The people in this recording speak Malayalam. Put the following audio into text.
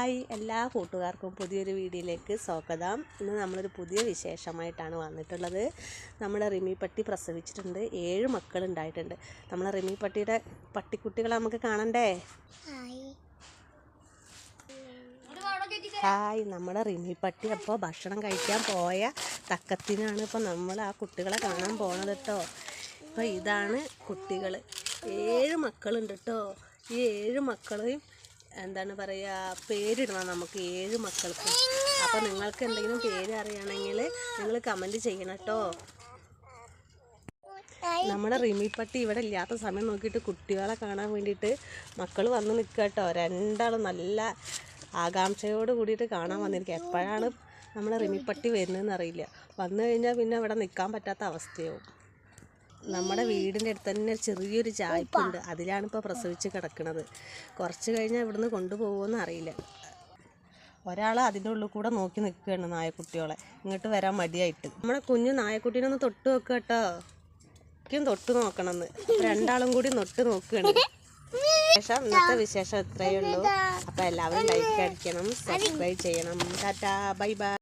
ഹായ് എല്ലാ കൂട്ടുകാർക്കും പുതിയൊരു വീഡിയോയിലേക്ക് സ്വാഗതം. ഇന്ന് നമ്മളൊരു പുതിയ വിശേഷമായിട്ടാണ് വന്നിട്ടുള്ളത്. നമ്മുടെ റിമി പട്ടി പ്രസവിച്ചിട്ടുണ്ട്. 7 മക്കളുണ്ടായിട്ടുണ്ട്. നമ്മളെ റിമി പട്ടിയുടെ പട്ടിക്കുട്ടികളെ നമുക്ക് കാണണ്ടേ? ഹായ്, നമ്മുടെ റിമി പട്ടി അപ്പോൾ ഭക്ഷണം കഴിക്കാൻ പോയ തക്കത്തിനാണ് ഇപ്പോൾ നമ്മൾ ആ കുട്ടികളെ കാണാൻ പോണത് കേട്ടോ. ഇപ്പോൾ ഇതാണ് കുട്ടികൾ. 7 മക്കളുണ്ട് കേട്ടോ. ഈ 7 മക്കളെയും എന്താണ് പറയുക, പേരിടണം നമുക്ക് 7 മക്കൾക്കും. അപ്പോൾ നിങ്ങൾക്ക് എന്തെങ്കിലും പേര് അറിയണമെങ്കിൽ നിങ്ങൾ കമൻറ്റ് ചെയ്യണം കേട്ടോ. നമ്മുടെ റിമി പട്ടി ഇവിടെ ഇല്ലാത്ത സമയം നോക്കിയിട്ട് കുട്ടികളെ കാണാൻ വേണ്ടിയിട്ട് മക്കൾ വന്ന് നിൽക്കുക കേട്ടോ. രണ്ടാളും നല്ല ആകാംക്ഷയോട് കൂടിയിട്ട് കാണാൻ വന്നിരിക്കുക. എപ്പോഴാണ് നമ്മുടെ റിമി പട്ടി വരുന്നതെന്ന് അറിയില്ല. വന്നു കഴിഞ്ഞാൽ പിന്നെ ഇവിടെ നിൽക്കാൻ പറ്റാത്ത അവസ്ഥയാവും. നമ്മുടെ വീടിൻ്റെ അടുത്ത് തന്നെ ചെറിയൊരു ചായ്പുണ്ട്. അതിലാണ് ഇപ്പോൾ പ്രസവിച്ച് കിടക്കുന്നത്. കുറച്ച് കഴിഞ്ഞാൽ ഇവിടുന്ന് കൊണ്ടുപോകുമെന്ന് അറിയില്ല. ഒരാൾ അതിൻ്റെ ഉള്ളിൽ കൂടെ നോക്കി നിൽക്കുകയാണ് നായക്കുട്ടികളെ, ഇങ്ങോട്ട് വരാൻ മടിയായിട്ട്. നമ്മുടെ കുഞ്ഞു നായക്കുട്ടീനെ ഒന്ന് തൊട്ട് നോക്കുക കേട്ടോ. എനിക്കും തൊട്ട് നോക്കണമെന്ന്. രണ്ടാളും കൂടി തൊട്ട് നോക്കുകയാണ്. ഇന്നത്തെ വിശേഷം ഇത്രയേ ഉള്ളൂ. അപ്പോൾ എല്ലാവരും ലൈക്ക് അടിക്കണം, സബ്സ്ക്രൈബ് ചെയ്യണം. Tata, bye bye.